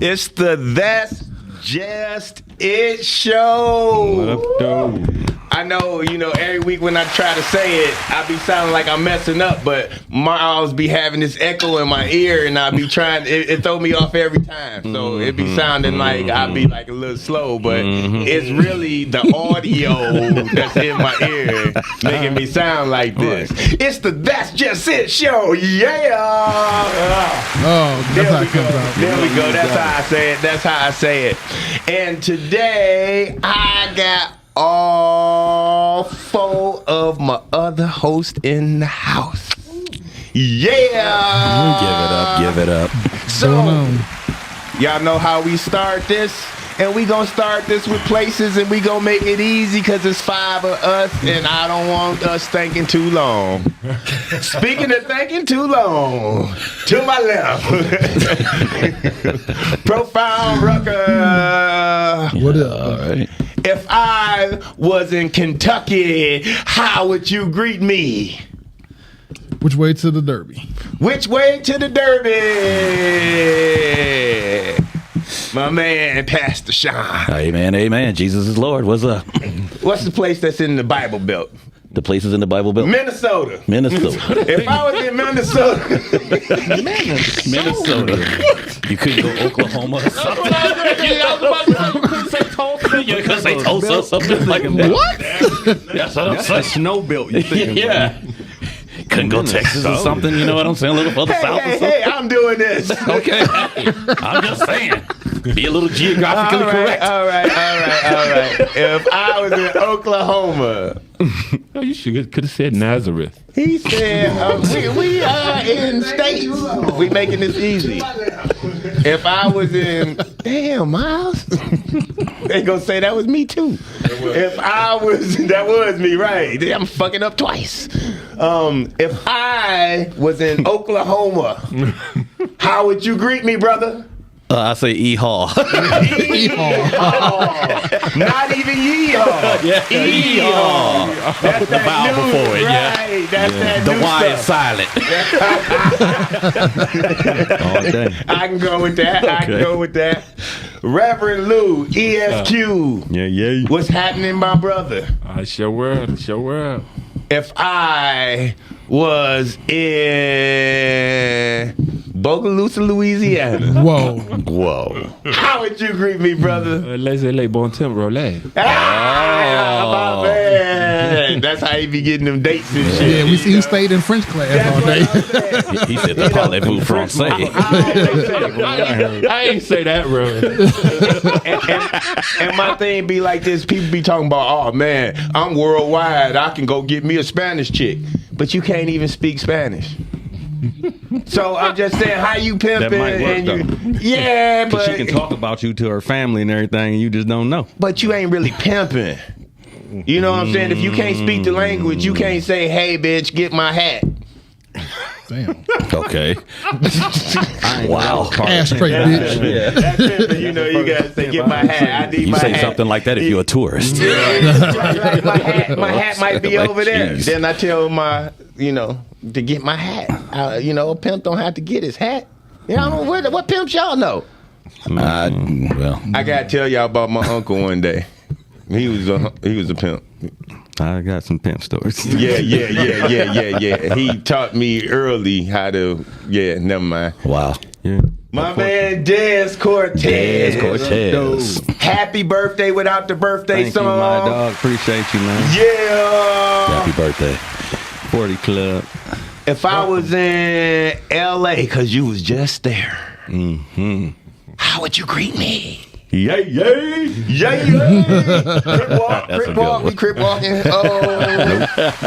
It's the That's Just It show. What up, though? I know, every week when I try to say it, I be sounding like I'm messing up, but Miles be having this echo in my ear, and I be trying, it throw me off every time. So it be sounding like I be like a little slow, but it's really the audio that's in my ear making me sound like this. It's the That's Just It show. Yeah. Oh, There that's how we it go. comes out. There we go. That's how I say it. That's how I say it. And today I got all 4 of my other hosts in the house. Yeah. Give it up. So, Going on. y'all know how we start this? And we gonna start this with places, and we gonna make it easy because it's 5 of us, and I don't want us thinking too long. Speaking of thinking too long, to my left, Profound Rucker. What up? All right. If I was in Kentucky, how would you greet me? Which way to the Derby? Which way to the Derby? My man, Pastor Sean. Amen, amen. Jesus is Lord. What's up? What's the place that's in the Bible Belt? The places in the Bible Belt? Minnesota. Minnesota. If I was in Minnesota, Minnesota. You couldn't go Oklahoma or something. You couldn't say Tulsa. You couldn't say Tulsa or something like that. What? That's what I'm That's saying. a snow belt. You thinking? Yeah. Couldn't go Texas or something, you know what I'm saying? A little further south or something. hey, I'm doing this. Okay. I'm just saying. Be a little geographically correct. All right. If I was in Oklahoma, Oh, you could have said Nazareth. he said, we are in states. We making this easy. If I was in, damn, Miles. They gonna say that was me too. If I was, that was me, right? I'm fucking up twice. If I was in Oklahoma, how would you greet me, brother? I say E-Haw. Yeehaw. Not even yeehaw. Yeah, Yeehaw. That's Put the that vowel new, before it, yeah. right. That's that The new Y is stuff. silent. All day. I can go with that. I can Okay. go with that. Reverend Lou, ESQ. Yeah. What's happening, my brother? Show world. If I was in Bogalusa, Louisiana, Whoa. how would you greet me, brother? Laissez-les bon temps rouler. My man. That's how he be getting them dates and shit. Yeah, we see you stayed in French class That's all what day. I'm saying. He said the parlez-vous français. I ain't say that, bro. And my thing be like this: people be talking about, oh man, I'm worldwide. I can go get me a Spanish chick, but you can't even speak Spanish. So I'm just saying, how you pimping? That might work, and yeah, Because but she can talk about you to her family and everything, and you just don't know. but you ain't really pimping. You know what I'm saying? If you can't speak the language, you can't say, "Hey, bitch, get my hat." Damn. Okay. Wow. Ass straight, bitch. That's pimping. You know, you gotta say, "Get my hat." I need You my say hat. something like that if you're a tourist. Like my hat might be Like, over there. jeez. Then I tell my, to get my hat. A pimp don't have to get his hat. What pimps y'all know? Well, I gotta tell y'all about my uncle one day. He was a pimp. I got some pimp stories. Yeah. He taught me early how to. Yeah, never mind. wow. Yeah. My man Dez Cortez. Dez Cortez. Happy birthday without the birthday Thank song. you, my dog. Appreciate you, man. Yeah. Happy birthday. 40 Club. If I was in LA, cause you was just there, how would you greet me? Yay. Yeah. Crip walking. Oh,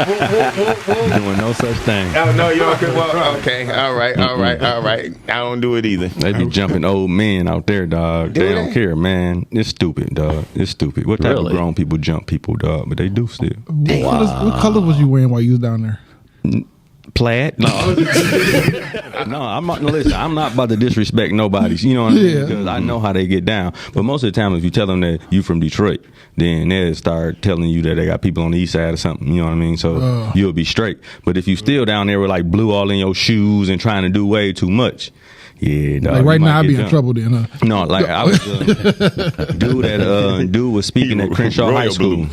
Doing no such thing. oh no, you don't crip walk. Okay, all right. I don't do it either. They be jumping old men out there, dog. Do They they? don't care, man. It's stupid, dog. It's stupid. What type Really? of grown people jump people, dog? But they do still. What color was you wearing while you was down there? Plaid? No. No, I'm not. Listen, I'm not about to disrespect nobody's. You know what I mean? Yeah. Because I know how they get down. But most of the time, if you tell them that you from Detroit, then they'll start telling you that they got people on the east side or something. You know what I mean? So you'll be straight. But if you still down there with like blue all in your shoes and trying to do way too much, Yeah, dog. Like you right might now, I'd get be in jumped. trouble then, huh? No, like I was dude was speaking at Crenshaw High School.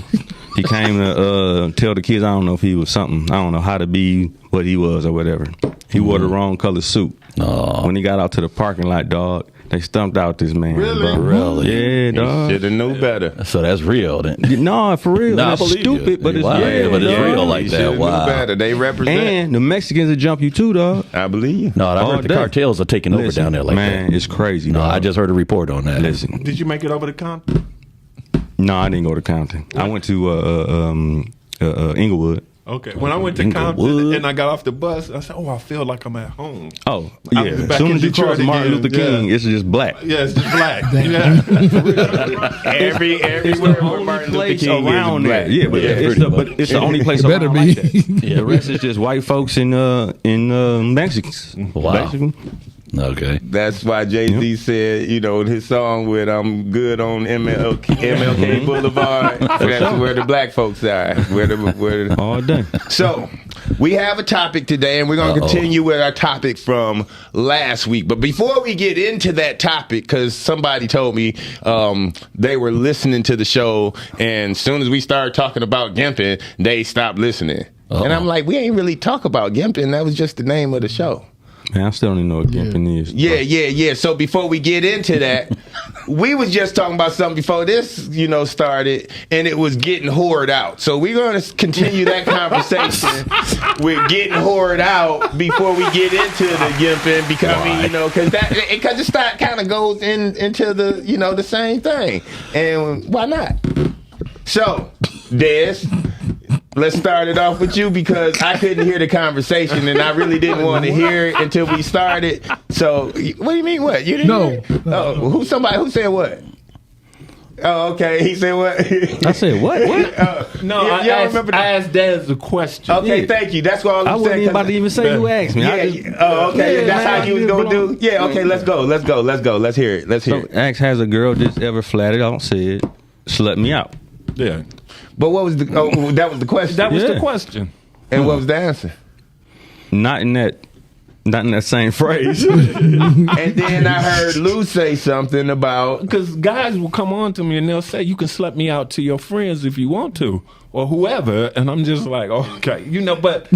He came to tell the kids, I don't know if he was something, I don't know how to be what he was or whatever. He wore the wrong color suit. When he got out to the parking lot, dog, they stumped out this man. Really? Bro. Really? Yeah, dog. Should have knew better. So that's real then. No, for real. No, I That's believe stupid, you. but it's Wow, real. but it's dog. real like You that. shoulda Wow. knew better. They represent. And the Mexicans will jump you too, dog. I believe you. No, I All heard the day. cartels are taking over Listen, down there like man, that. it's crazy. No, dog. I just heard a report on that. Listen. Did you make it over to Compton? No, I didn't go to Compton. I went to Inglewood. Okay. When I went to Inglewood. Compton and I got off the bus, I said, "Oh, I feel like I'm at home." Oh, I yeah. was As back soon in as you Detroit cross Martin again, Luther King, yeah. it's just black. Yeah, it's just black. Yeah. Everywhere It's where the only Martin Luther place King around is there. black. Yeah, but it's the only place It better around like be. that. The rest is just white folks in Mexicans. Wow. Basically. Okay. That's why Jay-Z said, you know, his song with "I'm good on MLK Boulevard." That's where the black folks are. All day. So, we have a topic today, and we're going to continue with our topic from last week. But before we get into that topic, because somebody told me they were listening to the show, and as soon as we started talking about Gimpin', they stopped listening. And I'm like, we ain't really talk about Gimpin'. That was just the name of the show. Man, I still don't even know what Gimpin' is. Yeah. So before we get into that, we was just talking about something before this, started, and it was getting whored out. So we're going to continue that conversation with getting whored out before we get into the Gimpin', because it kind of goes into the the same thing, and why not? So, Des, let's start it off with you because I couldn't hear the conversation and I really didn't want to hear it until we started. So, what do you mean? What you didn't? No. Hear it? Oh, who said what? Oh, okay. He said what? I said, what? What? No, Yeah, y'all remember I asked Daz a question. Okay, Yeah. thank you. That's what I I'm wasn't saying. even about to even say who asked me. I just- Okay. Yeah, That's man, how you was I gonna just do. Yeah. Okay. Let's go. Let's hear it. Let's hear So, it. ask, has a girl just ever flattered out said, slut me out? Yeah. But what was the? Oh, that was the question. That was Yeah. the question. And what was the answer? Not in that same phrase. And then I heard Lou say something about. Because guys will come on to me and they'll say, "You can slut me out to your friends if you want to, or whoever," and I'm just like, okay, but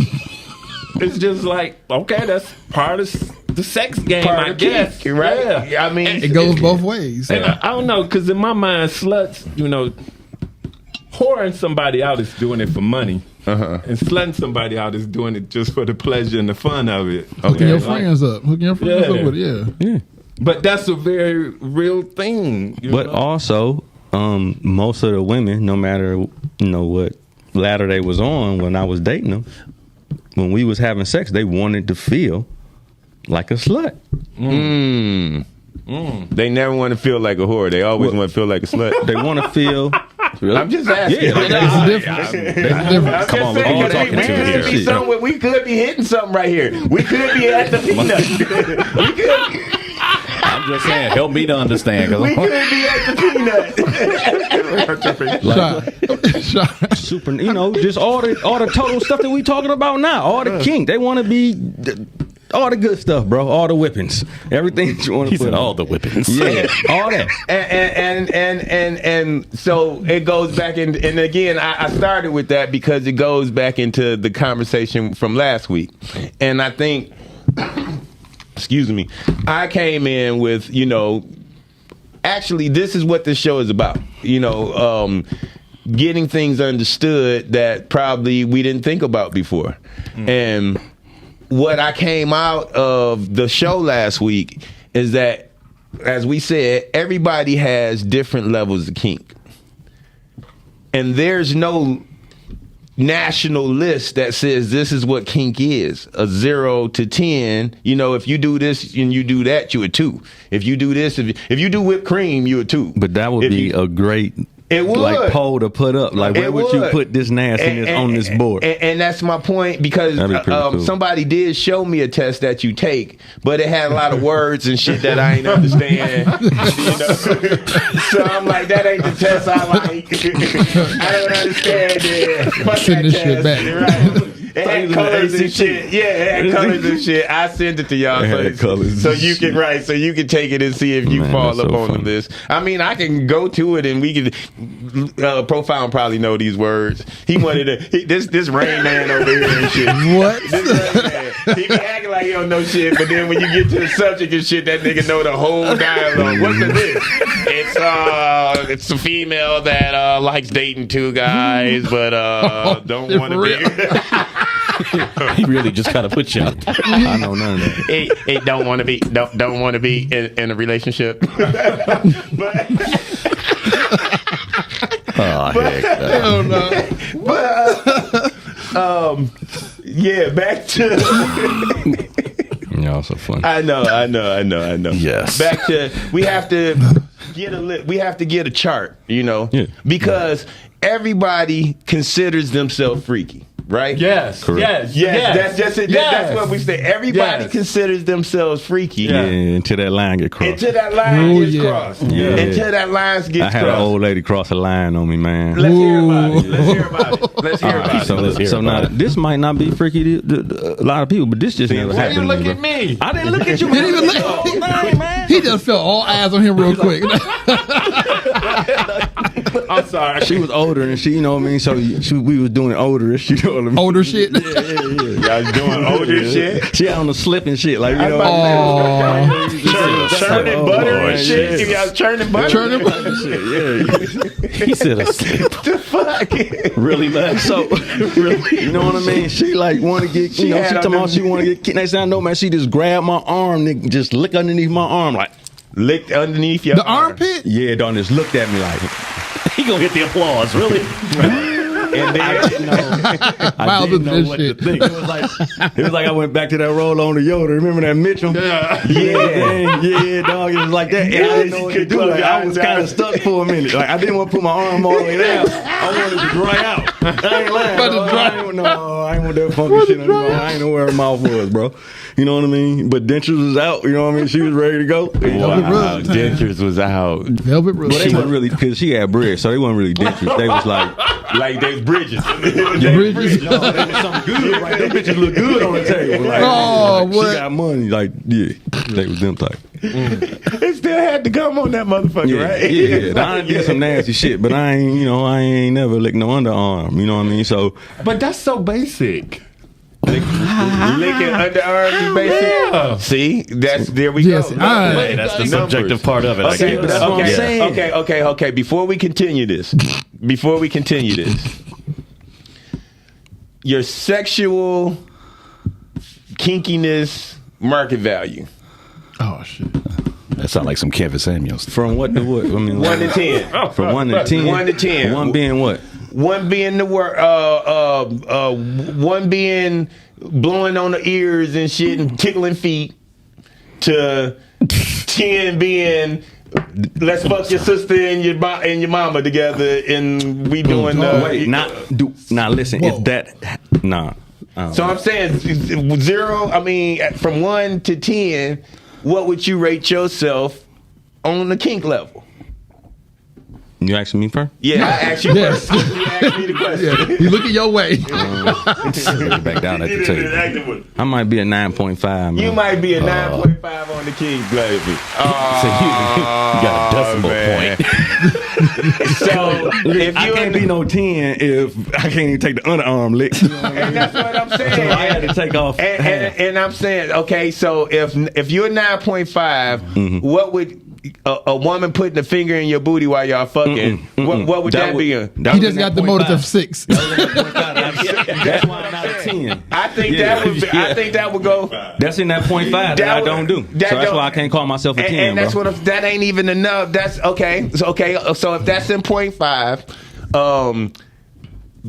it's just like, okay, that's part of the sex game, Part I of the guess, kink, right? Yeah. I mean, It goes both ways. And I don't know, because in my mind, sluts, whoring somebody out is doing it for money. And slutting somebody out is doing it just for the pleasure and the fun of it. Hooking your friends up. Hooking your friends Yeah. up with it, yeah. But that's a very real thing. But also, most of the women, no matter what ladder they was on when I was dating them, when we was having sex, they wanted to feel like a slut. They never want to feel like a whore. They always want to feel like a slut. They want to feel. I'm just asking. Yeah, There's a difference. There's a difference. Come on, what are you talking to here? We could be hitting something right here. We could be at the peanut. we could. I'm just saying, help me to understand. We Cause could be at the peanut. Shot. super, just all the total stuff that we talking about now, all the kink. They want to be all the good stuff, bro. All the whippings, everything that you want to he put. said on. all the whippings. Yeah, all that. And so it goes back in, and again, I started with that because it goes back into the conversation from last week, and I think, excuse me, I came in with, actually, this is what this show is about, getting things understood that probably we didn't think about before, and what I came out of the show last week is that, as we said, everybody has different levels of kink. And there's no national list that says this is what kink is. A 0 to 10. If you do this and you do that, you a 2. If you do this, if you do whipped cream, you a 2. But that would If be you- a great It would. like poll to put up. Like, where It would you would. put this nastiness on this board? And that's my point, because That'd be pretty cool. somebody did show me a test that you take, but it had a lot of words and shit that I ain't understand. So I'm like, that ain't the test I like. I don't understand it. Fuck Send that this shit test. back. Right. It had colors and shit. Yeah, it had colors and shit. I sent it to y'all so you can take it and see if you fall up on the list. I mean, I can go to it and we can. Profile probably know these words. He wanted this Rain Man over here and shit. What? This Rain Man. He be acting like he don't know shit, but then when you get to the subject and shit, that nigga know the whole dialogue. What's the list? It's a female that likes dating two guys, but don't want to be. He really just kind of put you out there. I know none of that. He don't want to be in a relationship. Hell no. Yeah, back to. Y'all so funny. I know. Yes. Back to we have to get a chart, because everybody considers themselves freaky. Right? Yes. Correct. Yes. That's just it. Yes. That's what we say. Everybody considers themselves freaky. Yeah, until that line get crossed. Until that line gets crossed. Yeah. Until that line gets crossed. I had an old lady cross a line on me, man. Let's hear about it. Let's hear about it. So now this might not be freaky to a lot of people, but this just never happened. Why you look at me? I didn't look at you. He didn't even look. He just felt all eyes on him real quick. I'm sorry. She was older and she, you know what I mean? So we was doing older-ish, you know what I mean? Older shit. Y'all doing older shit. She had on the slip and shit, like, churning butter and shit. Y'all churning butter. Churning butter. He said asleep. The fuck? Really, man? So, really, you know what I mean? She like want to get, she talking about she want to get. Next thing I know, man, she just grabbed my arm, nigga, just lick underneath my arm, like licked underneath your armpit. Yeah, Don just looked at me like He gonna get the applause, really? And then I didn't know what to think. It was like I went back to that roll on the Yoda. Remember that Mitchell? Yeah, dog. It was like that. And I didn't know what to do. Like, I was kind of stuck for a minute. Like I didn't want to put my arm all the way down. I wanted to dry out. I ain't lying. I ain't want that funky shit anymore. I ain't know where her mouth was, bro. You know what I mean? But dentures was out. You know what I mean? She was ready to go. Wow, dentures was out. Velvet road. But they wasn't really, because she had bread, so they wasn't really dentures. They was like they bridges. Bridges. no, they was something good. Right? Them bitches look good on the table. Like, what? She got money. Like, yeah, they was them type. It still had to come on that motherfucker, right? Yeah. I did some nasty shit, but I ain't never licked no underarm. You know what I mean? So, but that's so basic. Licking underarms is basic. Yeah. See, there we Yes, go. That's the subjective part of it. I Okay, guess. but that's what I'm saying. Okay. Before we continue this, your sexual kinkiness market value. Oh shit. That sounds like some Kevin Samuels. From what to what? I mean, 1 to 10. From 1 to 10. 1 to 10. 1 being what? 1 being the work. 1 being blowing on the ears and shit and tickling feet. To 10 being let's fuck your sister and your mama together and we doing. Wait, now listen. Whoa. If that nah. So I'm saying 0. I mean, from 1 to 10, what would you rate yourself on the kink level? You asking me first? Yeah, I asked you Yes. first. You asked me the question. Yeah, you looking your way. Back down at the table. I might be a 9.5. Man. You might be a 9.5 on the kink level. So you got a decimal point. So if I you can't be no 10 if I can't even take the underarm lick. and that's what I'm saying. So I had to take off. And I'm saying, okay, so if you're 9.5, what would a woman putting a finger in your booty while y'all fucking? What would that be? He just got the motive of 6. That's why I'm not a 10. I think that would go. That's in that 0.5 that I don't do. So that's why I can't call myself a 10, and that's bro. what that ain't even enough. That's okay. So if that's in 0.5,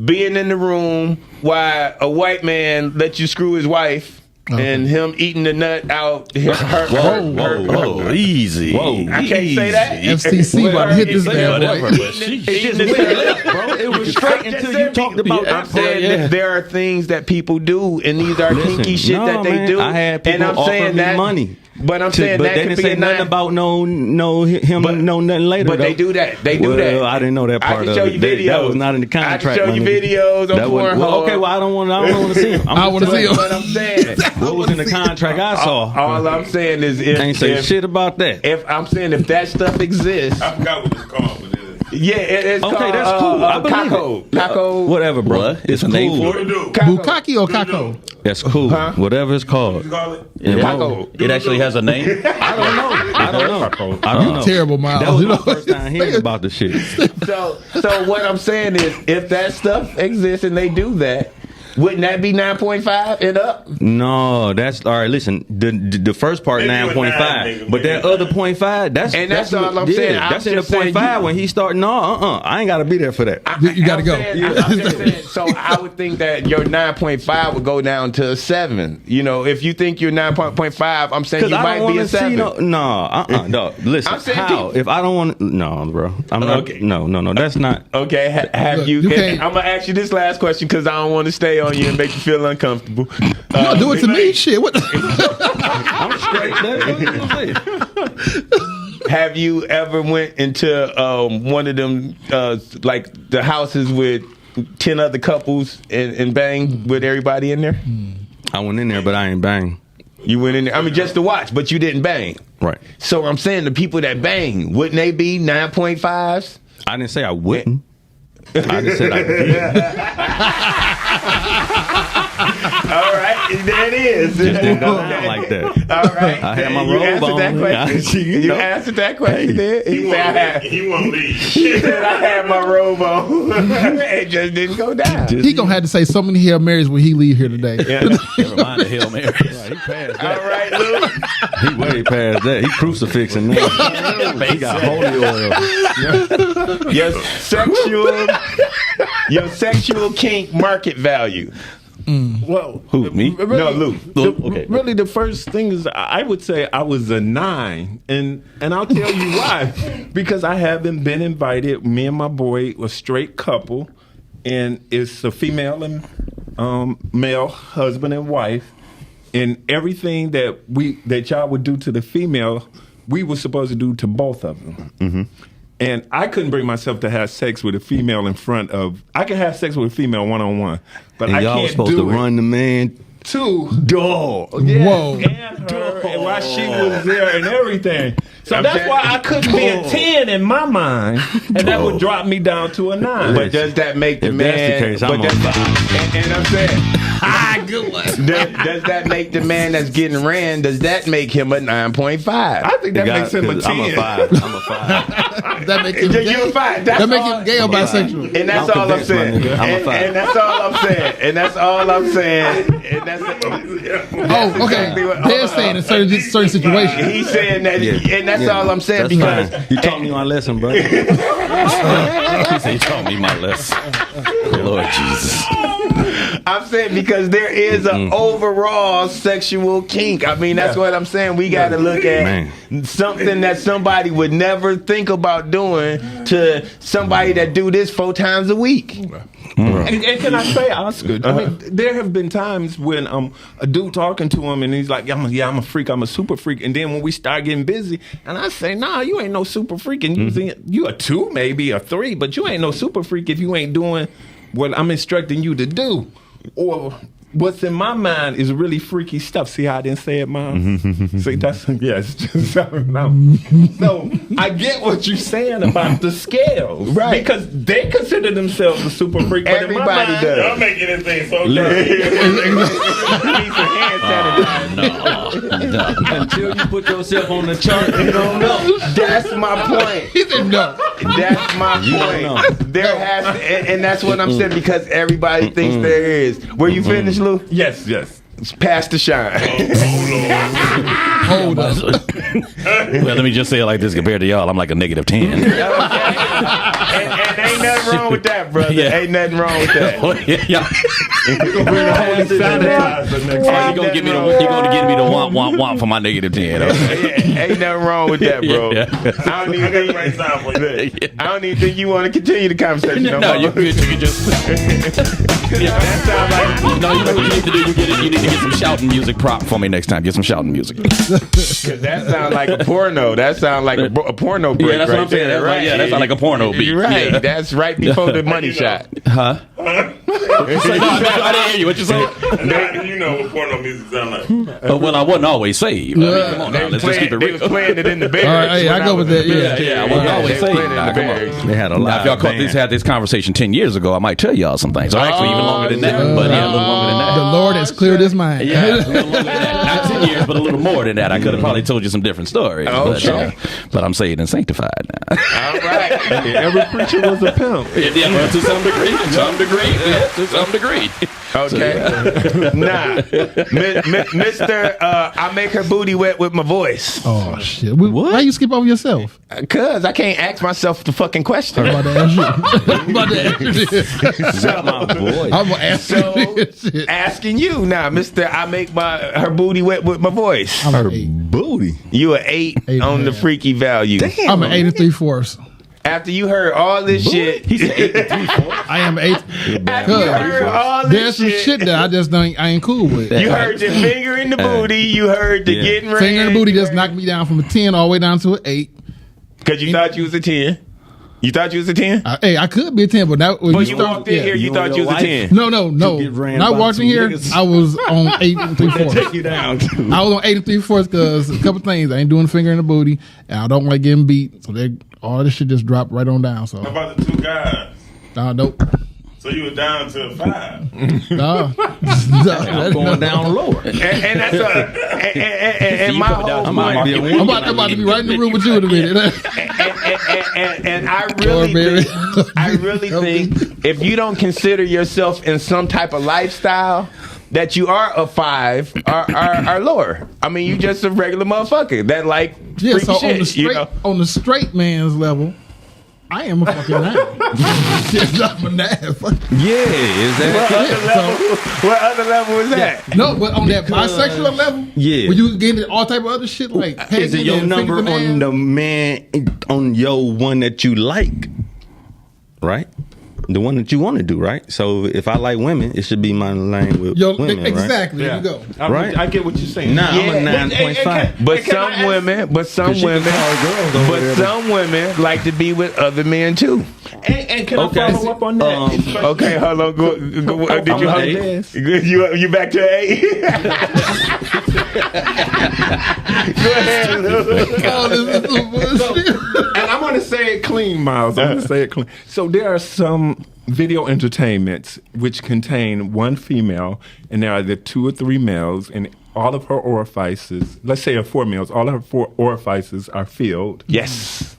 being in the room while a white man let you screw his wife. Okay. And him eating the nut out. Whoa, easy. Whoa. I can't say that. FCC about to hit this bad boy. It's just weird, bro. It was straight until you talked about I'm saying that there are things that people do, and these are kinky shit that they do. I had people and I'm offer saying me that money But I'm saying but that they could didn't be say a nothing 9. about him nothing later. But they though. do that. They do that. I didn't know that part I can of show it. you videos. That was not in the contract. I can show you my nigga. videos on That was- Pornhub. okay, well I don't want to see him. I want to see him. But I'm saying, What was in the contract I saw? all I'm saying is Ain't say if shit about that. if I'm saying if that stuff exists, I forgot what it's called. But yeah, it's Okay, called, that's cool. I believe Kako. it. Kako. Whatever, bro. What? It's a name for it? Bukaki or Kako? That's cool. Huh? Whatever it's called. Kako. It actually has a name. I don't know. Terrible, Miles. That was You my know? first time hearing about the shit. So what I'm saying is, if that stuff exists and they do that, wouldn't that be 9.5 and up? No, that's all right. Listen, the first part Maybe 9.5, but that other 0.5, that's all I'm saying. I'm That's in the just saying 0.5 when he started. No, I ain't got to be there for that. You gotta go. I'm just saying, so I would think that your 9.5 would go down to a 7. You know, if you think you're 9.5, I'm saying you I might don't be want a to see 7. no. Listen, I'm saying how? If I don't want, no, bro. I'm not. Okay. No. That's not. Okay, have Look, you? you can't- I'm gonna ask you this last question because I don't want to stay on you and make you feel uncomfortable. You don't do it to me, shit. What? I'm straight. That's what I'm saying. Have you ever went into one of them like the houses with 10 other couples and banged with everybody in there? I went in there, but I ain't bang. You went in there. I mean, just to watch, but you didn't bang. Right. So I'm saying the people that bang, wouldn't they be 9.5s? I didn't say I wouldn't. I just said I did. All right, there it is. Just didn't go down like that. All right. I had my You robe answered that on. question. You You know. answered that question there. He said, won't leave. he said, I had my robe on. It just didn't go down. He gonna have to say so many Hail Marys when he leave here today. Yeah. Never mind the Hail Marys. He passed that. All right, Luke. He way past that. He crucifixing now. He got holy oil. Your sexual kink market value. Well, Who, me? No, Luke. Okay. Really, the first thing is I would say I was a 9, and I'll tell you why. Because I haven't been invited. Me and my boy a straight couple, and it's a female and male husband and wife, and everything that y'all would do to the female, we were supposed to do to both of them. Mm-hmm. And I couldn't bring myself to have sex with a female in front of. I can have sex with a female one-on-one, but And I y'all can't was supposed do to it. run the man. Two Dog. yeah, Whoa. and her, and while she was there and everything. So that's saying- why I couldn't be a 10 in my mind, and that would drop me down to a 9. But does that make the If man? that's the case, but I'm does- on. and I'm saying, Good one. does that make the man that's getting ran? Does that make him a 9.5? I think that makes him a 10. I'm a 5. I'm a 5. That make him You're gay. fine. That's That make all- him gay or bisexual. And that's I'm all I'm convinced, my saying. nigga. I'm a And, 5. and that's all I'm saying. And that's all I'm saying. And that's Oh, okay. exactly what- They're saying in certain situations. he's saying that, Yeah. and that's Yeah. all I'm saying That's because fine. You taught me my lesson, bro. He said, "You taught me my lesson." Lord Jesus. I'm saying because there is an overall sexual kink. I mean, that's what I'm saying. We got to look at something that somebody would never think about doing to somebody that do this 4 times a week. And can I say, Oscar, I mean, there have been times when a dude talking to him and he's like, I'm a freak, I'm a super freak. And then when we start getting busy, and I say, nah, you ain't no super freak. And you a 2, maybe a 3, but you ain't no super freak if you ain't doing what I'm instructing you to do. Or what's in my mind is really freaky stuff. See how I didn't say it, Mom? See, that's, yes. No, I get what you're saying about the scales. Right. Because they consider themselves a super freak. But in my Everybody mind, does. y'all making this thing so You need some hand sanitizer. Until you put yourself on the chart, you don't know. That's my point. He said no. That's my You don't know. point. There has to, and that's what I'm saying because everybody thinks there is. Were you finished, Lou? Yes. Pass the shine. Hold on. Well, let me just say it like this: compared to y'all, I'm like a -10. and ain't nothing wrong with that, brother. Yeah. Ain't nothing wrong with that. Yeah. Sanitizer next Oh, time. you gonna give me the womp for my negative 10. Okay? Ain't nothing wrong with that, bro. Yeah. I don't even think I don't even think you want to continue the conversation. No, you can just. That sounds like No, you know what you need to do? You need to get some shouting music prop for me next time. Get some shouting music. because that sounds like a porno. That sounds like a porno break. Yeah, that's what I'm saying. there, That's like, yeah, that sounds like a porno beat. You're right. Yeah. That's right before the money shot. Huh? Huh? I didn't hear you. What you say? Now you know what porno music sound like. Well, I wasn't always saved. I mean, come on now, let's just keep it They real. was playing it in the barracks. All right, hey, I go with that. Yeah, I wasn't always they saved. playing it in Nah, the come on. barracks. They had a Now, lot. if y'all had this conversation 10 years ago, I might tell y'all some things. Or actually, even longer than that. But yeah, a little longer than The that. Lord has cleared his mind. Yeah, a little longer than that. Not 10 years, but a little more than that. I could have probably told you some different stories. Oh, but, sure. but I'm saved and sanctified now. All right. Every preacher was a pimp. Yeah, well, to some degree. To some degree. Yeah, to some degree. Okay. Nah. Mr. I make her booty wet with my voice. Oh shit! Why you skip over yourself? Cause I can't ask myself the fucking question. I'm about to ask you. I'm about to ask you this. my boy. I'm gonna ask So you this shit. asking you now, Mr. I make her booty wet with my voice. I'm Her an 8. booty. You an 8 8 on the and a half. freaky value. I'm an 8 3/4. After you heard all this shit, He said 8 3/4. I am 8. after you heard all this There's some shit that I just don't. I ain't cool with. You heard the finger in the booty. You heard the Yeah. getting ready. Finger in the booty just knocked me down from a 10 all the way down to an 8. Because you thought you was a 10. You thought you was a 10? Hey, I could be a 10, but that when But you you start, walked in here, you You thought and you your was a wife? 10. No. get ran When I by walked in some here, niggas. I was on 8 3/4. Take you down too. I was on 8 3/4 because a couple things. I ain't doing finger in the booty, and I don't like getting beat. So all this shit just dropped right on down. So How about the 2 guys? nope. So you were down to 5. No. I'm going down lower. And that's and my whole down- point. I'm about to be right in the room with you in a minute. And I Or baby. really think if you don't consider yourself in some type of lifestyle, that you are a 5 or lower. I mean, you just a regular motherfucker that like Yeah, freaky so shit, on the straight man's level, I am a fucking 9. Yes, I'm a 9. Yeah, is that? What other level is that? No, but on that bisexual level, Yeah. where you get into all type of other shit like Is it your pegging and number fingers in on ass? the man on your one that you like? Right? The one that you want to do, right? So if I like women, it should be my lane with Yo, women, right? exactly. There you go. Right? I get what you're saying. Nah, Yeah, I'm a 9.5. But some women like to be with other men too. And can Okay. I follow up on that? Okay, hold on. Go, did you I'm hold an this? You back to 8? Go ahead. Lou. Oh, this is some bullshit. And I'm going to say it clean, Miles. I'm going to say it clean. So there are some video entertainments which contain one female, and there are the 2 or 3 males, and all of her orifices, let's say 4 males, all of her 4 orifices are filled. Yes.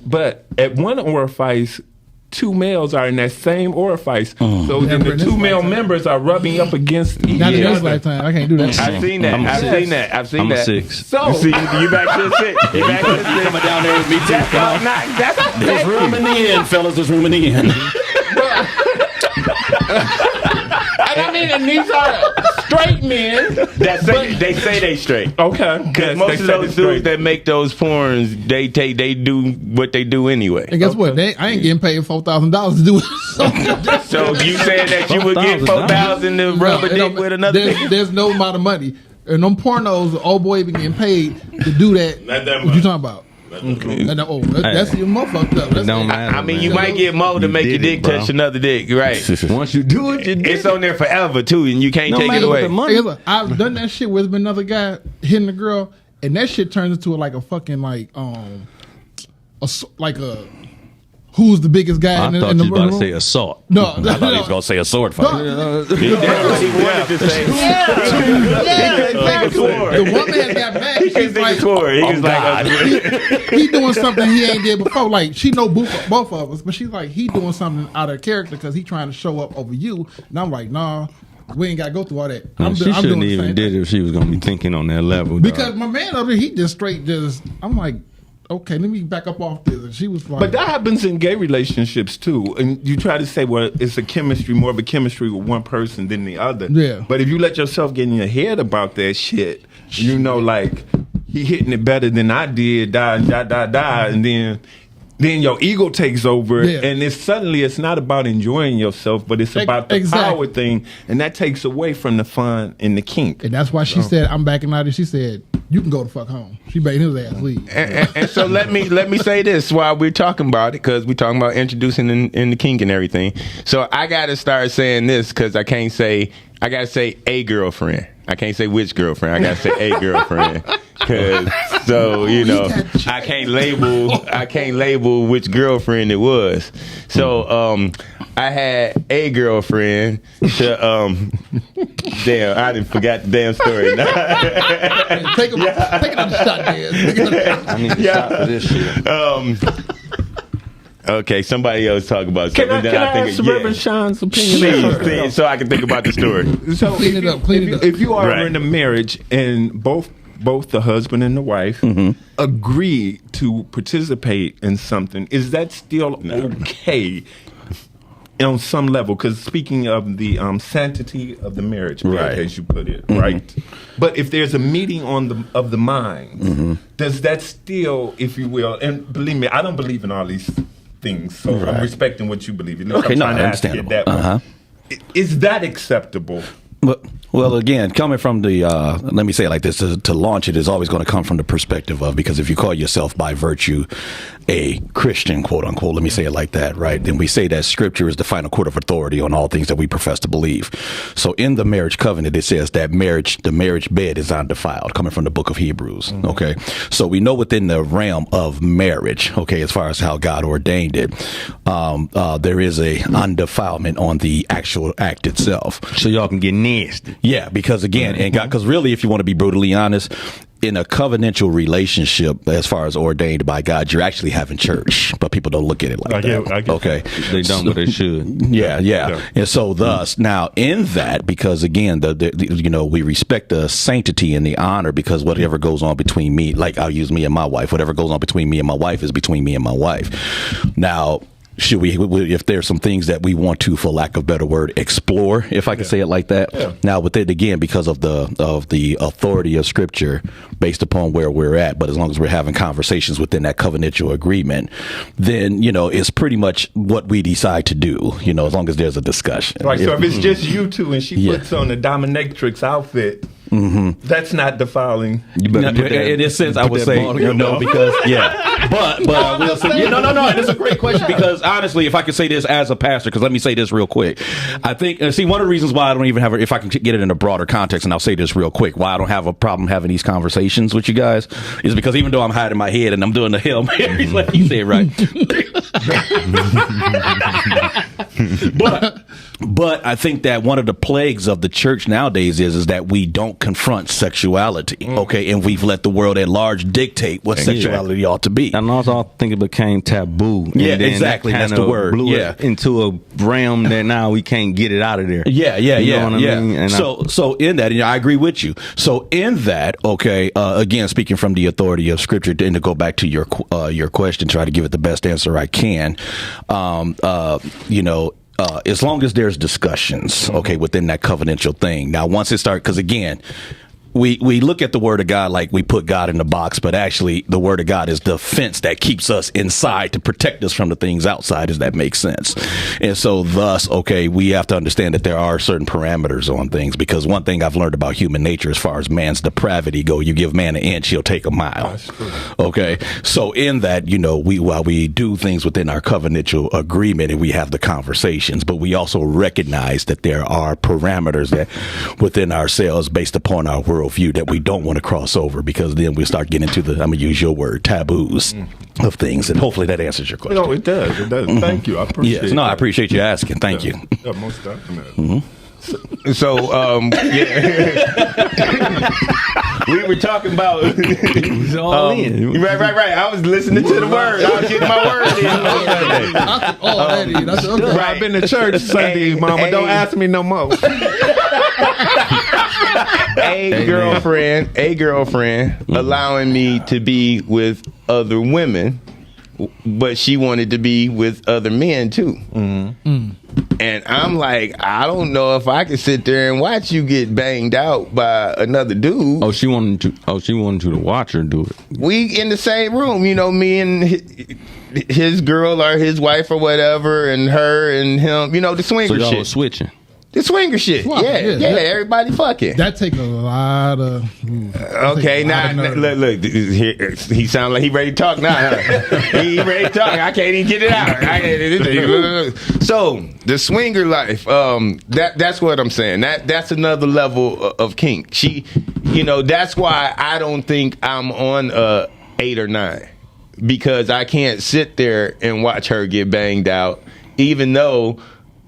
But at one orifice, 2 males are in that same orifice. So then the 2 male members are rubbing up against each Not in this other. lifetime. I can't do that. I've seen that. I'm a I've six. seen that. I've seen I'm that. a 6. So You see, you back to the 6. You back to the 6. Coming down there with me too. That's Come on. that's There's room in the end, fellas. There's room in the end. and I mean, and these are straight men. they say they straight. Okay, Because most of those dudes that make those porns, they do what they do anyway. And guess what? I ain't getting paid $4,000 to do it. So you saying that you would get $4,000 to rub a dick with another nigga? There's no amount of money. And them pornos, the old boy be getting paid to do that. Not that What much. you talking about? That's even more fucked up. That's Don't matter. I mean, you man. might get more to You make your did it, dick bro. touch another dick, right? Once you do it, you did It's it. on there forever too, and you can't No take it matter what away. the money. Hey, look, I've done that shit where there's been another guy hitting a girl, and that shit turns into like a fucking like who's the biggest guy I in the, thought in the you was about to room? say assault. No, I thought he was going to say a sword fight. That's what he wanted to say. The woman got mad. He She's like, swore. He was God. like, he doing something he ain't did before. Like she know both of us, but she's like he doing something out of character because he trying to show up over you. And I'm like, nah, we ain't got to go through all that. I'm She doing shouldn't the even same did thing. it if she was gonna be thinking on that level. Because dog. my man over here, he just straight just. I'm like, okay, let me back up off this. And she was like, But that happens in gay relationships too. And you try to say, well, it's a chemistry, more of a chemistry with one person than the other. Yeah. But if you let yourself get in your head about that shit, you know, like, he hitting it better than I did, and then your ego takes over, Yeah. and it's not about enjoying yourself, but it's about the power thing, and that takes away from the fun and the kink. and that's why she said, I'm backing out. And she said, you can go the fuck home. She made his ass leave. And so let me say this while we're talking about it, because we're talking about introducing in the kink and everything. So I got to start saying this because I got to say a girlfriend. I can't say which girlfriend. I got to say a girlfriend. Cause so you know I can't label which girlfriend it was. So I had a girlfriend to damn, I didn't forgot the damn story. Take another shot, man. I need to stop for this shit. Okay, somebody else talk about something. Can I ask Reverend Sean's opinion? Please, so I can think about the story. So Clean it up. If you are Right. in a marriage and both the husband and the wife agree to participate in something, is that still okay on some level? Because speaking of the sanctity of the marriage, Right. as you put it, right? But if there's a meeting of the mind, does that still, if you will, and believe me, I don't believe in all these things, so I'm respecting what you believe. At least Okay, I'm no, trying to ask it understandable. that way. Is that acceptable? But well, again, coming from the let me say it like this: to launch it is always going to come from the perspective of, because if you call yourself by virtue a Christian, quote unquote, let me say it like that, right? Then we say that Scripture is the final court of authority on all things that we profess to believe. So in the marriage covenant, it says that the marriage bed is undefiled, coming from the book of Hebrews. Okay, so we know within the realm of marriage, okay, as far as how God ordained it, there is a undefilement on the actual act itself. So y'all can get nasty. Yeah, because again, and God, because really, if you want to be brutally honest, in a covenantal relationship, as far as ordained by God, you're actually having church, but people don't look at it like that. I get Okay, They don't, but they should. yeah. And so, thus, now in that, because again, we respect the sanctity and the honor, because whatever goes on between me, like I'll use me and my wife, whatever goes on between me and my wife is between me and my wife. Now, should we, if there's some things that we want to, for lack of a better word, explore, if I can say it like that. Yeah. Now, with it again, because of the authority of Scripture, based upon where we're at, but as long as we're having conversations within that covenantal agreement, then it's pretty much what we decide to do. As long as there's a discussion. Right. So if it's just you two and she puts on the dominatrix outfit, that's not defiling. You better put that, in this sense, I would say ball, because but I will say no. And it's a great question, because honestly, if I could say this as a pastor, because let me say this real quick, I think one of the reasons why I don't even have if I can get it in a broader context, and I'll say this real quick, why I don't have a problem having these conversations with you guys is because even though I'm hiding my head and I'm doing the Hail Marys, like you said, right? But I think that one of the plagues of the church nowadays is that we don't confront sexuality, okay, and we've let the world at large dictate what sexuality ought to be. And also, I think it became taboo. And Yeah, then exactly. That That's kinda the word. blew Yeah. it into a realm that now we can't get it out of there. Yeah. You know what I mean? And so in that, I agree with you. So in that, okay, again, speaking from the authority of Scripture, and to go back to your question, try to give it the best answer I can. As long as there's discussions, okay, within that covenantal thing. Now, once it starts, because again, we look at the Word of God like we put God in the box, but actually the Word of God is the fence that keeps us inside to protect us from the things outside, if that makes sense. And so thus, okay, we have to understand that there are certain parameters on things, because one thing I've learned about human nature, as far as man's depravity go, you give man an inch, he'll take a mile. Okay. So in that, while we do things within our covenantal agreement and we have the conversations, but we also recognize that there are parameters that within ourselves, based upon our worldview, that we don't want to cross over, because then we start getting into I'm going to use your word, taboos of things. And hopefully that answers your question. No, it does. It does. Thank you. I appreciate it. No, I appreciate you asking. Thank you. Yeah, most definitely. So, we were talking about. all in. Right. I was listening to the word. I was getting my word in. I've been to church Sunday, Mama. Don't ask me no more. a girlfriend allowing me to be with other women, but she wanted to be with other men too. And I'm like, I don't know if I could sit there and watch you get banged out by another dude. Oh, she wanted you to watch her do it. We in the same room, you know, me and his girl or his wife or whatever, and her and him, you know, the swinger So y'all shit. was switching. The swinger shit. Swap, Yeah, yeah. everybody fucking. That take a lot of. Okay, now look, he sound like he ready to talk now. Huh? He ready to talk. I can't even get it out. So the swinger life, that's what I'm saying. That's another level of kink. She, you know, that's why I don't think I'm on 8 or 9, because I can't sit there and watch her get banged out, even though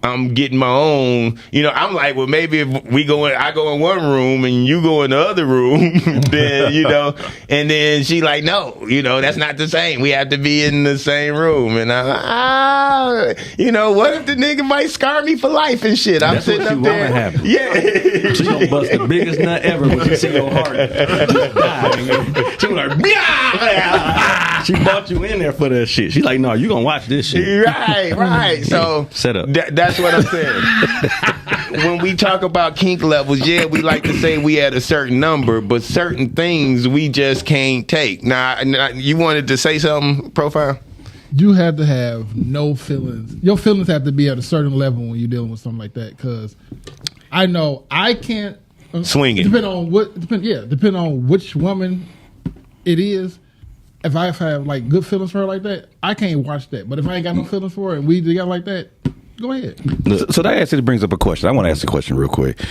I'm getting my own, you know. I'm like, well, maybe if I go in one room and you go in the other room, then, you know, and then she like, no, you know, that's not the same. We have to be in the same room. And I'm like, you know, what if the nigga might scar me for life and shit? I'm That's sitting what up you there. wanna happen. Yeah. She gonna bust the biggest nut ever when she see your heart just die. She was like, "Meow." She brought you in there for that shit. She's like, no, you gonna watch this shit. Right. So Set up. That's what I'm saying. When we talk about kink levels, yeah, we like to say we at a certain number, but certain things we just can't take. Now, you wanted to say something, Profile? You have to have no feelings. Your feelings have to be at a certain level when you're dealing with something like that. Because I know I can't Swing it. Depending on which woman it is. If I have like good feelings for her like that, I can't watch that. But if I ain't got no feelings for her and we together like that, go ahead. So that actually brings up a question. I want to ask a question real quick.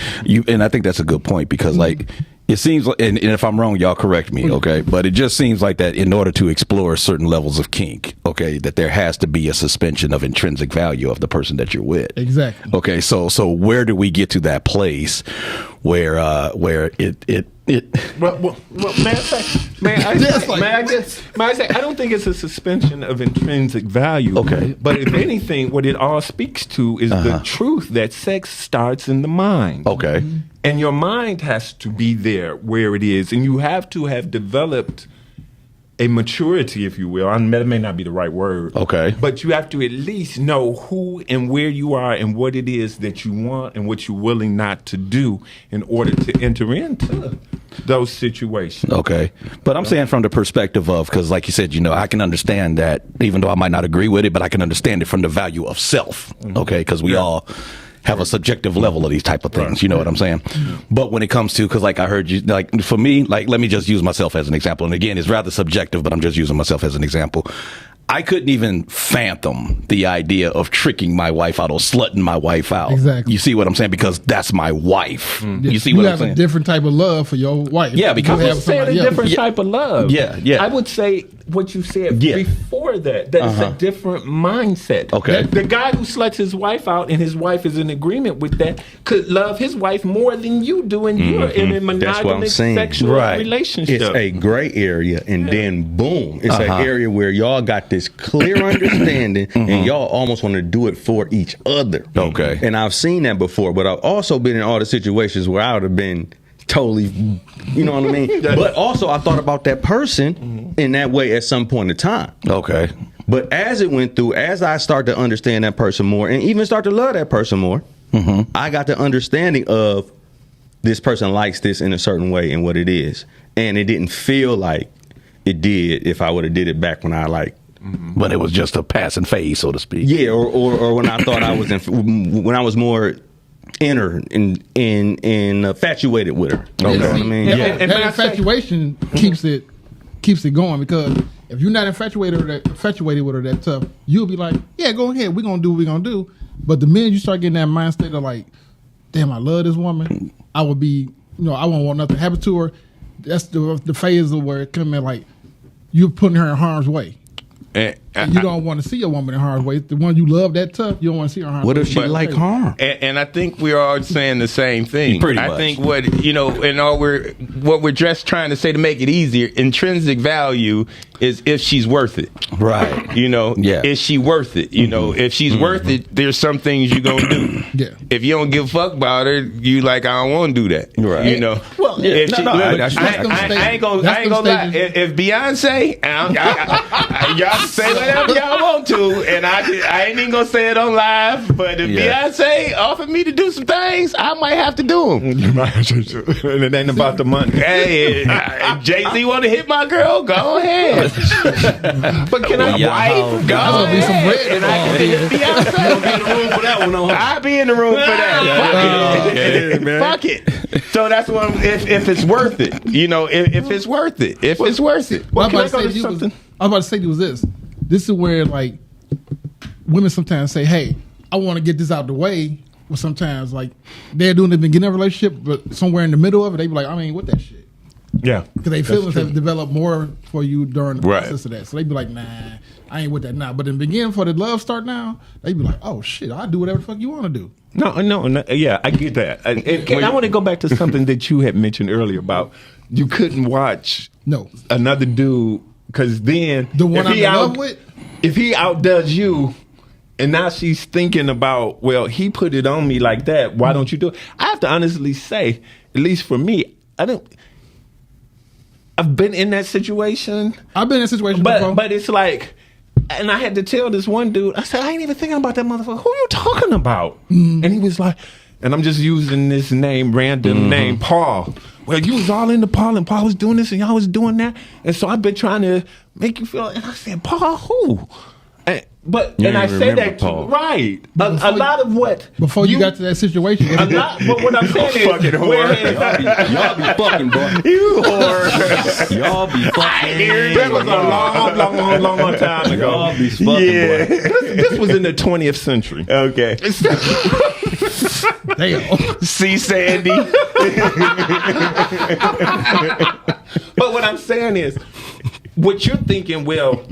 And I think that's a good point, because like it seems like, and if I'm wrong, y'all correct me, okay? But it just seems like that in order to explore certain levels of kink, okay, that there has to be a suspension of intrinsic value of the person that you're with. Exactly. Okay, so where do we get to that place where it Well, may I say, I don't think it's a suspension of intrinsic value. Okay. But if anything, what it all speaks to is the truth that sex starts in the mind. Okay. And your mind has to be there where it is. And you have to have developed a maturity, if you will. And that may not be the right word. Okay. But you have to at least know who and where you are and what it is that you want and what you're willing not to do in order to enter into those situations. Okay. But I'm saying from the perspective of, because like you said, you know, I can understand that, even though I might not agree with it, but I can understand it from the value of self. Okay. Because we all have a subjective level of these type of things. You know what I'm saying? But when it comes to, because like I heard you, like for me, like let me just use myself as an example. And again, it's rather subjective, but I'm just using myself as an example. I couldn't even fathom the idea of tricking my wife out or slutting my wife out. Exactly. You see what I'm saying? Because that's my wife. You see You what I'm have saying? a different type of love for your wife. Yeah, because You I have would say a somebody else. different type of love. Yeah. I would say what you said Yeah. before that. That's a different mindset. Okay. The guy who sluts his wife out and his wife is in agreement with that could love his wife more than you do, and you're in a That's what I'm monogamous saying. sexual Right. relationship. It's a gray area, and then boom, it's an area where y'all got this clear understanding, and y'all almost want to do it for each other. Okay. And I've seen that before, but I've also been in all the situations where I would have been totally, you know what I mean? But also, I thought about that person in that way at some point in time. Okay. But as it went through, as I start to understand that person more, and even start to love that person more, I got the understanding of this person likes this in a certain way and what it is. And it didn't feel like it did if I would have did it back when I like. But it was just a passing phase, so to speak. Yeah, or when I thought I was when I was more inner and infatuated with her. You know what I mean? And, Yeah. and And when I that say- infatuation keeps it going, because if you're not infatuated with her that tough, you'll be like, yeah, go ahead, we're gonna do what we're gonna do. But the minute you start getting that mind state of like, damn, I love this woman, I would be, I won't want nothing to happen to her. That's the phase of where it come in, like you're putting her in harm's way. And You don't want to see a woman in harm's way. The one you love that tough, you don't want to see her in harm's way. What if she like harm? And I think we're all saying the same thing. Pretty I much. think what we're just trying to say to make it easier, intrinsic value is if she's worth it. Right. You know, Yeah. is she worth it? You know, if she's worth it, there's some things you're gonna do. Yeah. If you don't give a fuck about her, you like, I don't want to do that. Right. You know. Well, yeah, if no, she, no, look, that's- I ain't gonna lie. If Beyonce, y'all say whatever y'all want to, and I ain't even gonna say it on live. But if Beyonce offered me to do some things, I might have to do them. And it ain't about the money. Hey, Jay-Z want to hit my girl? Go ahead. But can I wife? Go That's gonna be some ahead. bread And I involved can here. hit Beyonce. For that one, I'll be in the room for that. Fuck it. So that's what if it's worth it. You know, if it's worth it. If it's worth it. What can I I was go about to to say something? I was about to say to you was this. This is where like women sometimes say, "Hey, I want to get this out the way." Or sometimes like they're doing the beginning of a relationship, but somewhere in the middle of it, they be like, "I mean, what that shit." Yeah. Because they feelings have developed more for you during the Right. process of that. So they be like, "Nah, I ain't with that now." But in the beginning, for the love start now, they be like, "Oh shit, I'll do whatever the fuck you want to do." No, yeah, I get that. I want to go back to something that you had mentioned earlier about you couldn't watch No, another dude because then the one if I'm he in love with. if he outdoes you, and now she's thinking about, well, he put it on me like that. Why don't you do it? I have to honestly say, at least for me, I've been in that situation, I've been in a situation before. but it's like, and I had to tell this one dude, I said, I ain't even thinking about that motherfucker. Who you talking about? And he was like, and I'm just using this name, random name, Paul. Well, you was all into Paul, and Paul was doing this, and y'all was doing that. And so I've been trying to make you feel, and I said, Paul, who? You And I didn't say remember that, Paul. right. But A before lot of what? before you got to that situation, a lot, but what I'm saying is, Fucking whore. Y'all be fucking, boy. You whore. Y'all be fucking. that was a long time ago. Y'all be fucking, Yeah. boy. This was in the 20th century. Okay. damn. See, Sandy. But what I'm saying is, what you're thinking, well,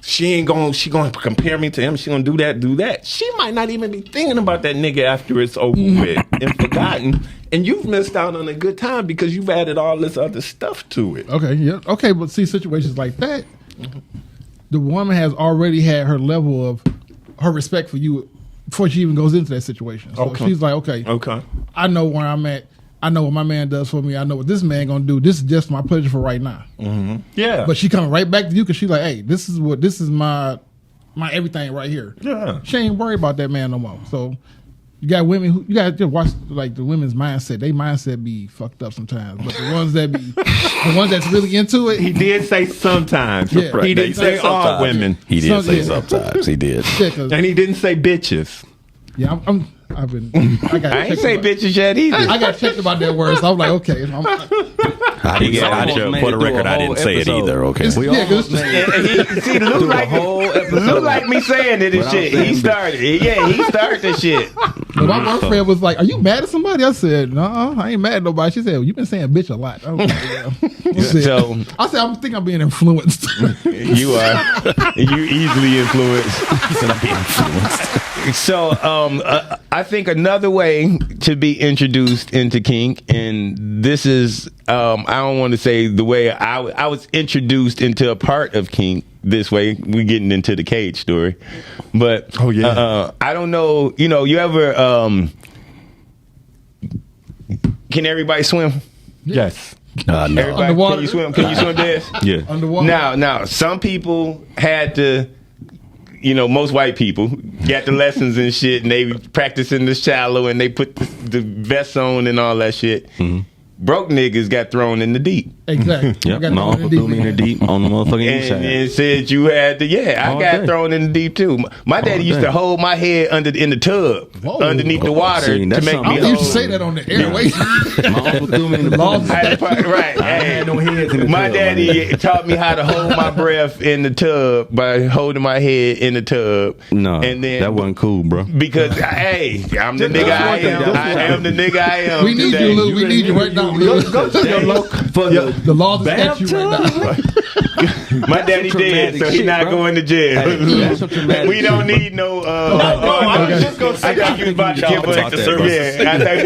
she gonna compare me to him. She gonna do that. She might not even be thinking about that nigga after it's over with and forgotten. And you've missed out on a good time because you've added all this other stuff to it. Okay, yeah, okay, but see situations like that, the woman has already had her level of her respect for you before she even goes into that situation. So Okay. she's like, okay, I know where I'm at. I know what my man does for me. I know what this man gonna do. This is just my pleasure for right now. Yeah. But she coming right back to you because she's like, hey, this is my everything right here. Yeah. She ain't worried about that man no more. So you got women who you got to watch like the women's mindset. They mindset be fucked up sometimes. But the ones that be the ones that's really into it, He did say sometimes. Yeah. He didn't say all women. He did say Yeah. sometimes. He did. yeah, 'cause- And he didn't say bitches. yeah, I got I ain't checked say about- bitches yet either. I got checked about that word, so I was like, okay. I didn't, almost made for the it through record, a I whole didn't say it episode. either. Okay. We Yeah, 'cause almost it's made it. See, Lou like, whole episode. Lou like me saying it and Without shit. saying He bitch. started it. Yeah, he started the shit. But my girlfriend was like, "Are you mad at somebody?" I said, "No, I ain't mad at nobody." She said, well, "You've been saying bitch a lot." I was like, yeah. So I said, "I think I'm being influenced." you are easily influenced. So I think another way to be introduced into kink, and this is I don't want to say the way I was introduced into a part of kink this way. We getting into the cage story, but I don't know. You know, you ever can everybody swim? Yes. No. Everybody, Underwater. can you swim? Can you swim, Des? Yeah. Underwater. Now, some people had to, you know, most white people got the lessons and shit, and they practice in the shallow, and they put the vest on and all that shit. Broke niggas got thrown in the deep. Exactly. Yep. You gotta My go uncle threw me in the deep on the motherfucking inside. And it said you had to, I All got day. thrown in the deep too. My daddy used day. to hold my head in the tub, Whoa. underneath the water See, to that's make something me I don't used to hold. say that on the air. Wait. My uncle threw me in the Laws- Right. I had no heads in the My tub, daddy taught me how to hold my breath in the tub by holding my head in the tub. No, and then that wasn't cool, bro. because hey, I'm the nigga I am. I am the nigga I am. We need today. you, Lou. We need you right now. Lou. Go to your local. For The laws against you right now. My daddy dead, so he's not going to jail. That's some traumatic We don't need no. I was just gonna say I thought you was about to give us. Protect the services. Yeah, I thought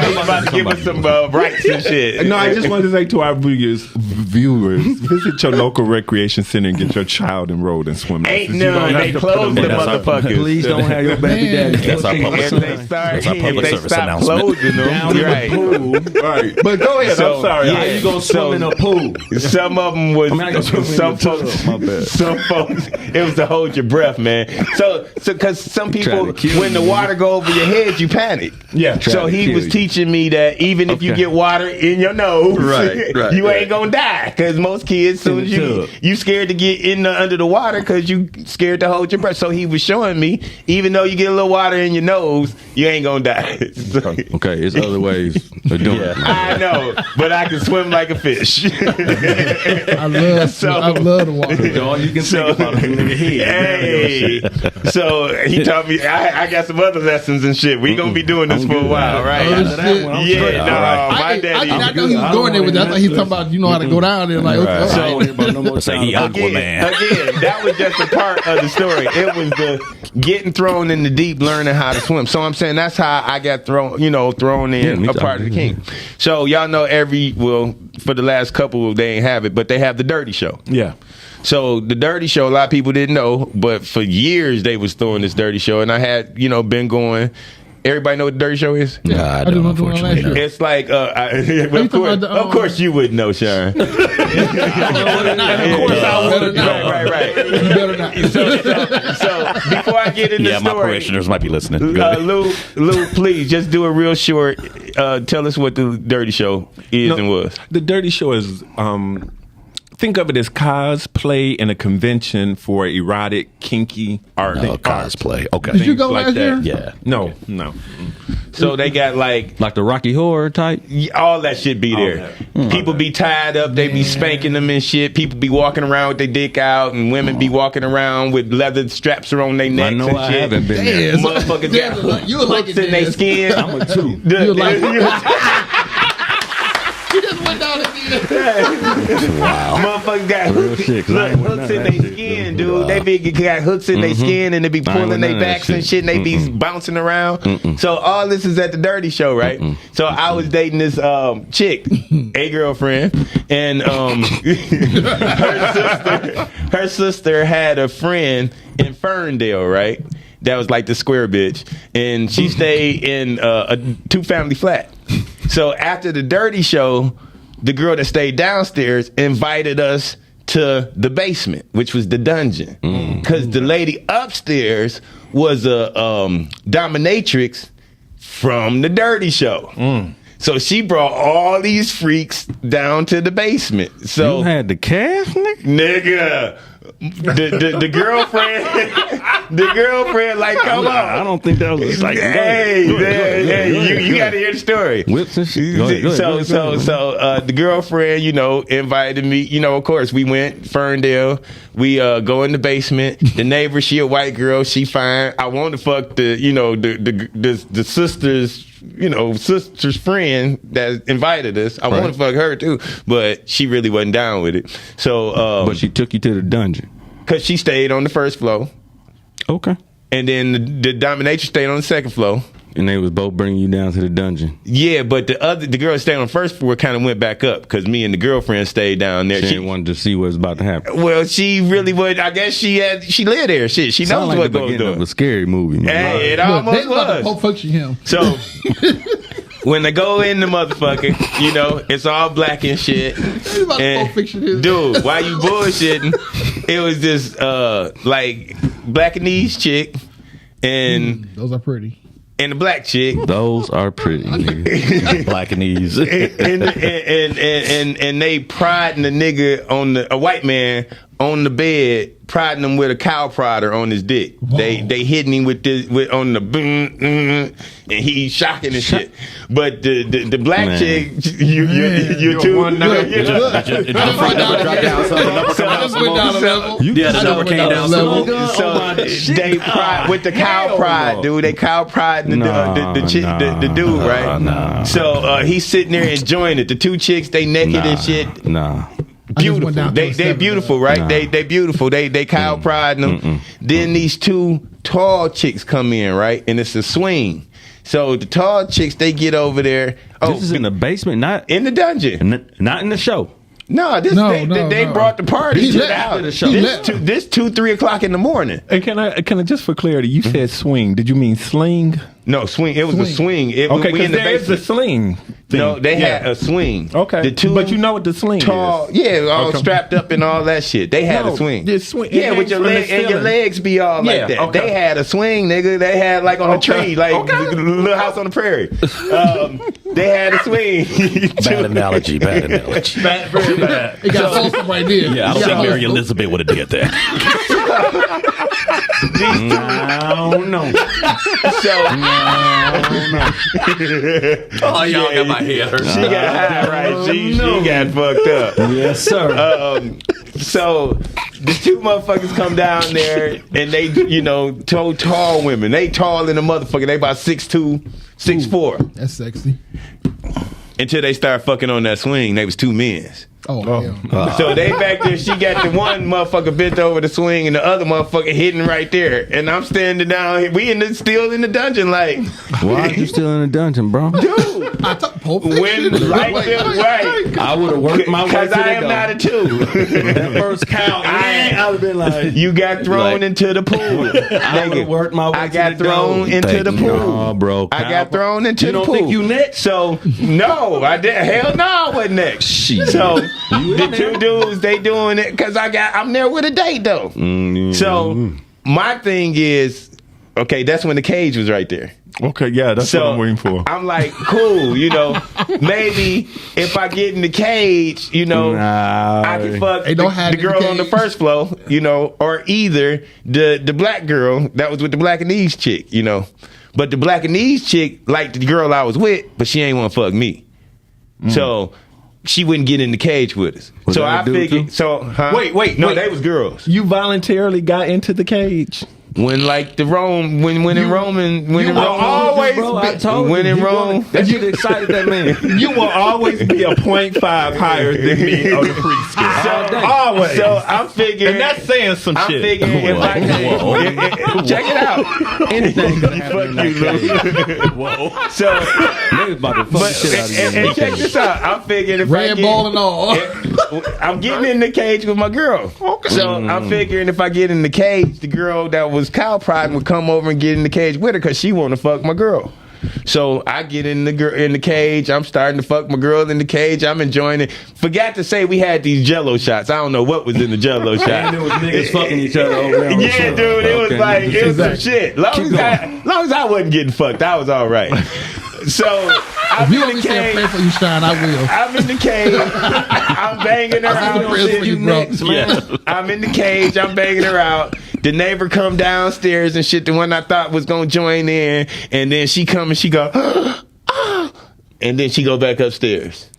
you was about to give us some rights and shit. No, I just wanted to say to our viewers, visit your local recreation center and get your child enrolled in swimming. Ain't lessons. You don't none. have They to closed put the them in. motherfuckers. Please don't have your baby daddy. That's our public If service. they start, That's our public if they service stop announcement. closing them, Down in you're right. the pool. Right. But go ahead. So, I'm sorry. yeah. How you gonna swim in a pool? Some of them was I go swim in some the tub. folks. My bad. Some folks, it was to hold your breath, man. So because some people, Trying to kill when the you. water go over your head, you panic. Yeah. So Trying to he kill was you. teaching me that even if you Okay. get water in your nose, Right, you right. ain't gonna die. Because most kids, soon as the tub. you scared to get under the water because you scared to hold your breath. So he was showing me, even though you get a little water in your nose, you ain't gonna die. Okay, it's other ways of doing it. I know, but I can swim like a fish. I love So- I love the water. All you can So, think about is in your head. hey, so he taught me. I got some other lessons and shit. We gonna be doing this I'm for a good. while, right? Oh, shit. Yeah, no, my I daddy. did not know he was going there with that. I thought he was talking about how to go down there. Like, Right. okay, I don't worry about no more Say he time. Aquaman. Again, that was just a part of the story. It was the getting thrown in the deep, learning how to swim. So I'm saying that's how I got thrown in me a too. part of the king. So y'all know for the last couple they ain't have it, but they have the Dirty Show. Yeah. So the Dirty Show, a lot of people didn't know, but for years they was throwing this Dirty Show, and I had been going. Everybody know what the Dirty Show is? Nah, I I do don't, not do it unfortunately. last year. It's like, you talking about the, of course you would know, Sean. Of course I would. Right. You better not. So before I get into Yeah, the my story, parishioners might be listening. Go ahead. Lou, please just do it real short. Tell us what the Dirty Show is and was. The Dirty Show is think of it as cosplay in a convention for erotic, kinky art. Oh, cosplay. Okay. Did you go like last that. year? Yeah. No. So they got like Like the Rocky Horror type. all that shit be there. People be tied up, they be spanking them and shit. People be walking around with their dick out, and women be walking around with leather straps around their necks I know and I shit. haven't been there. Damn. Motherfuckers Damn, got you would like hooks it, in their Dez. skin. I'm a two. You like He just went down and did it. Wow. Motherfuckers got Real shit, 'cause I ain't with hooks none in of their that shit, skin, dude. dude. They be got hooks in their skin, and they be I ain't pulling with their none of that backs and shit. shit, and they be bouncing around. So all this is at the Dirty Show, right? So I was dating this chick, a girlfriend, and her sister had a friend in Ferndale, right? That was like the square bitch, and she stayed in a 2-family flat. So after the Dirty Show, the girl that stayed downstairs invited us to the basement, which was the dungeon, because the lady upstairs was a dominatrix from the Dirty Show. So she brought all these freaks down to the basement. So You had the cash, nigga? nigga, the girlfriend, the girlfriend, like, come I on. don't think that was like. Hey, Go ahead. you got to hear the story. Whips and shit. Go ahead, go ahead, go ahead. So the girlfriend, invited me. Of course, we went Ferndale. We go in the basement. The neighbor, she a white girl. She fine. I want to fuck the sister's. Sister's friend that invited us. I want to fuck her too, but she really wasn't down with it. So, But she took you to the dungeon. because she stayed on the first floor, Okay. and then the dominatrix stayed on the second floor. And they was both bringing you down to the dungeon. Yeah, but the girl that stayed on the first floor kind of went back up because me and the girlfriend stayed down there. She didn't want to see what was about to happen. Well, she really would. I guess she lived there. Shit, she Sound knows like what the goes beginning of on. a scary movie, man. Hey, it Look, almost they about to was. Pulp Fiction him. So when they go in the motherfucker, it's all black and shit. They about to Pulp Fiction him. Dude, why you bullshitting? It was this like Blackanese chick and Those are pretty. the black chick. Those are pretty, nigga. Black and knees. and they prodding the nigga on a white man on the bed, prodding him with a cow prodder on his dick. Whoa. They hitting him on the boom, and he shocking and shit. But the black Man. chick, you too. one number. Look, it just went down a level. Yeah, the number came down some more. So they prod with the cow prod, dude. They cow prod the dude, right? Nah. So he's sitting there enjoying it. The two chicks, they naked and shit. Nah. Beautiful. down to They a 7, beautiful, right? They beautiful. They Kyle Pride them. Then these two tall chicks come in, right? And it's a swing. So the tall chicks, they get over there. Oh, This is in the basement, not in the dungeon. not in the show. No, they brought the party He to left. the house. To the show. He left. This 2-3 o'clock in the morning. And can I just for clarity, you said swing. Did you mean sling? No, swing. It was a swing. Okay, we in because the there is a basement. sling thing. No, they had a swing. Okay, the two but you know what the sling tall, is. yeah, all Okay. strapped up and all that shit. They had No, a swing. the swing- Yeah, it with your hangs from leg the and your ceiling. legs be all Yeah, like that. okay. They had a swing, nigga. They had like on a tree, like Little House on the Prairie. They had a swing. Bad analogy. Bad, very bad. It got wholesome right there. Yeah, I don't think Mary Elizabeth would have did that. I don't know. Oh, y'all got my head hurt. She got high, right? She got fucked up. Yes, sir. So the two motherfuckers come down there and they, tall women. They tall in the motherfucker. They about 6'2", 6'4". That's sexy. Until they start fucking on that swing. They was two men's. Oh, hell. So they back there, she got the one motherfucker bent over the swing and the other motherfucker hitting right there. And I'm standing down here. We still in the dungeon like, Why are you still in the dungeon, bro? dude. I thought Pulp When Fiction. right there, right. I would have worked my way to Because the I am goal. not a two. That first count, I would have been like, You got thrown Like- into the pool. I would have worked my way I to got the thrown goal. into the pool. No, bro. I got thrown into You the don't pool. think you next? So no, I did. Hell no, I wasn't next. Shit. So the two dudes, they doing it because I'm there with a date though. So my thing is, okay, that's when the cage was right there. Okay, yeah, that's So what I'm waiting for. I'm like, cool, maybe if I get in the cage, I can fuck They don't have the girl the on the cage. first floor, or either the black girl that was with the black and knees chick, But the black and knees chick liked the girl I was with, but she ain't want to fuck me. So she wouldn't get in the cage with us. Was so that a I dude figured. too? So huh? Wait, no, wait. they was girls. You voluntarily got into the cage. When like the Rome, when in Roman, when you in will Rome, always bro, I be- told when you, in you Rome. wanted- that shit excited that man. You will always be a 0.5 higher than me on the pre-scale. Always. So I'm figuring, and that's saying some I'm shit. figuring if I can, check it out. Anything could happen. Fuck you, Lou. So, Niggas about to fuck the but shit out of you. and check this out. I'm figuring if Red ball and all. I'm getting in the cage with my girl. So I'm figuring if I get in the cage, the girl that was cow pride would come over and get in the cage with her because she want to fuck my girl. So I get in the cage. I'm starting to fuck my girl in the cage. I'm enjoying it. Forgot to say we had these Jello shots. I don't know what was in the Jello shot. And there was niggas fucking each other over there. Yeah, dude, it was Okay. like it was some Exactly. shit. Long as I wasn't getting fucked, I was all right. So I'm If you in want me the to say a prayer cage. for you, Shine, I will. I'm in the cage. I'm banging her I said the out. prayers for you, bro. Yeah. I'm in the cage. I'm banging her out. The neighbor come downstairs and shit. The one I thought was gonna join in, and then she come and she go, and then she go back upstairs.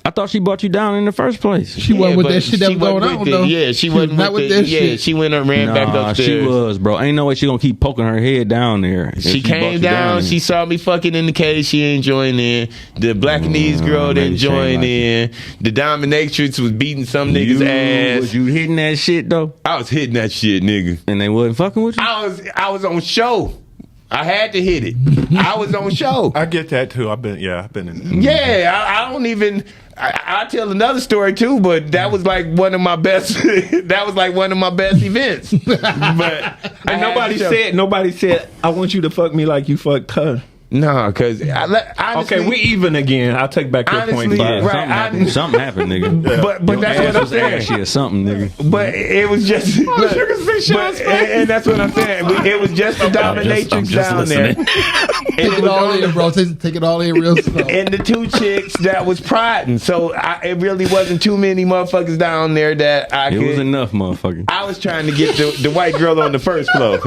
I thought she brought you down in the first place. She wasn't with but that shit that she was going wasn't on, with though. Yeah, she wasn't not with that shit. she went and ran back Nah, upstairs. she was, bro. Ain't no way she gonna keep poking her head down there. if She brought came you down. there. She saw me fucking in the cage. She ain't joined in. The black and knees girl maybe didn't she ain't join like in. The dominatrix was beating some niggas' Was ass. you hitting that shit though? I was hitting that shit, nigga. And they wasn't fucking with you? I was on show. I had to hit it. I was on show. I get that too. I've been in there. Yeah, I don't even. I tell another story too, but that was like one of my best. That was like one of my best events. But And nobody said, I want you to fuck me like you fucked her. no, because honestly, Okay, we even again. I'll take back your Honestly, point. yeah, Five. right. Something happened, nigga. But that's what I'm saying. Ashy or something, nigga. But it was just, and that's what I'm saying. It was just the dominatrix just down there. listening. And Take it all in, bro. Take it all in real slow. And the two chicks that was priding. So it really wasn't too many motherfuckers down there that I It could. was enough, motherfucker. I was trying to get the white girl on the first floor.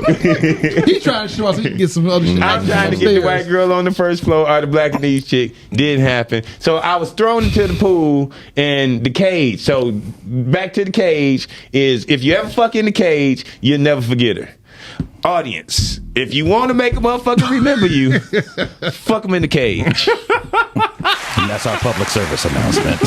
He's trying to show us so he can get some other shit. I'm trying to get the white girl on the first floor or the black and knees chick. Didn't happen. So I was thrown into the pool and the cage. So back to the cage is if you ever fuck in the cage, you'll never forget her. Audience, If you want to make a motherfucker remember you, fuck him in the cage. And that's our public service announcement.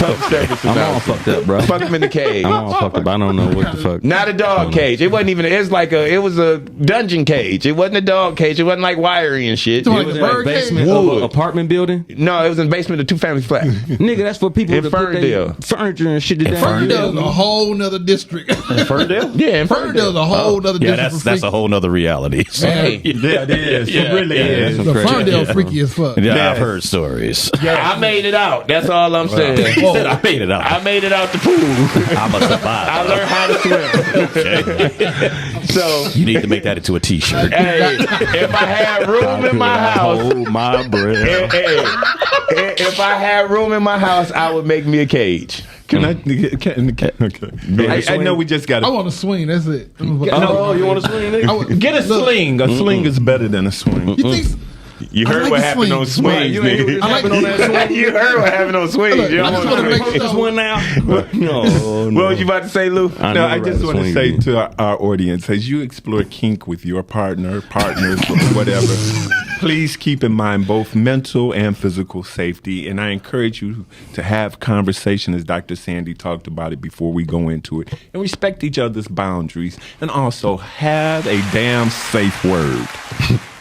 I'm all fucked up, bro. Fuck him in the cage. I'm all fucked up. I don't know what the fuck. Not a dog cage. It wasn't even. It was a dungeon cage. It wasn't a dog cage. It wasn't like wiring and shit. So It like was a like- bird cage? Basement of an apartment building? no, it was in the basement of 2-family flat. Nigga, that's for people In to put their Ferndale. furniture and shit down. Ferndale's a whole nother district. Ferndale? Yeah, in Ferndale's a whole nother Yeah, district. that's a whole nother reality. Hey, Yeah, it is. It really is. Some The crazy- Ferndale's freaky as fuck. Yeah, I've heard stories. I made it out. That's all I'm saying. He said I made it out. I made it out the pool. I'm a I survivor. learned how to swim. So, You need to make that into a T-shirt. hey, if I had room in my house, Hold my breath. if I had room in my house, I would make me a cage. Can I? Okay. I know we just got I to. want to swing. That's it. No, you want to swing, I nigga? want- Get a Look, sling. A sling is better than a swing. You think? You I heard like what the happened swing. on swings, You ain't nigga. I like the You heard what happened on swings. Look, You I don't just wanna want to know. make Just sure. one now. No, no. What was you about to say, Lou? No, I just want to say to our audience, as you explore kink with your partners, whatever, please keep in mind both mental and physical safety. And I encourage you to have conversation, as Dr. Sandy talked about it before we go into it, and respect each other's boundaries, and also have a damn safe word.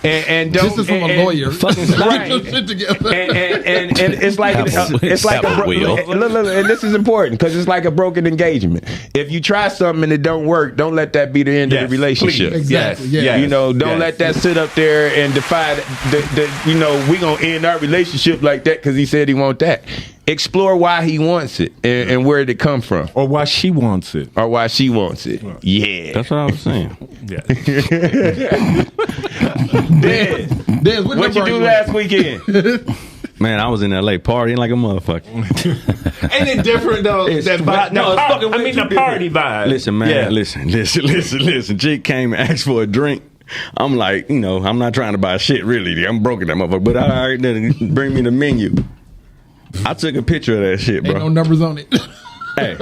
And don't. This is from a lawyer. Right. Get your shit together. And it's like it's like Have a wheel. look, and this is important because it's like a broken engagement. If you try something and it don't work, don't let that be the end of Yes, the relationship. please. Exactly, Yes, yeah. yes, You know, don't yes. let that sit up there and defy the you know, we gonna end our relationship like that because he said he want that. Explore why he wants it and where did it come from Or why she wants it. or why she wants it. Yeah. That's what I was saying. Yeah. Dez, Dez, what you do last weekend? Man, I was in LA partying like a motherfucker. Ain't it different though? It's That fucking- no, it's fucking way the too party vibe. Listen, man, Yeah. listen. Chick came and asked for a drink. I'm like, you know, I'm not trying to buy shit, really. I'm broke in that motherfucker. But all right, then bring me the menu. I took a picture of that shit, Ain't no bro. numbers on it. Hey,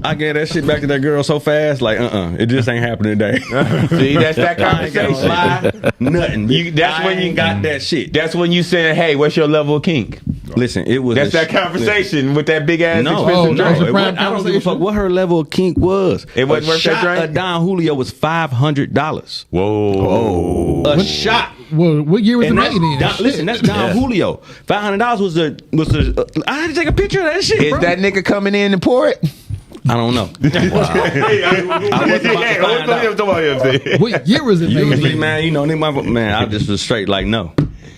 I gave that shit back to that girl so fast, like, it just ain't happening today. See, that's that I ain't gonna conversation. lie. Nothing. That's I when you ain't got that shit. That's when you saying, "Hey, what's your level of kink?" Listen, it was That's a that conversation with that big ass No, expensive no, drink. no. it wasn't- I don't give a fuck what her level of kink was. It wasn't a worth that shot drink? of Don Julio was $500. Whoa. A shot. Well, what year was it And made in? that's, listen, that's Don Julio. $500 was the. I had to take a picture of that shit. Is bro. that nigga coming in to pour it? I don't know. What year was it made Usually, in? man, you know, man, I just was straight like no,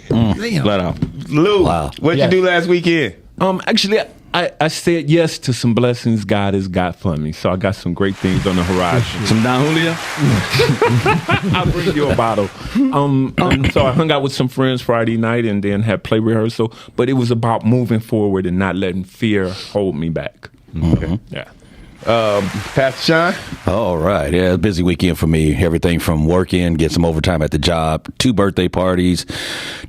Damn. flat out. Lou, Wow. what'd Yes. you do last weekend? Actually, I said yes to some blessings God has got for me. So I got some great things on the horizon. Some Don Julio. I'll bring you a bottle. So I hung out with some friends Friday night and then had play rehearsal. But it was about moving forward and not letting fear hold me back. Okay. Yeah. Pastor Sean? All right. Yeah, busy weekend for me. Everything from working, get some overtime at the job, 2 birthday parties,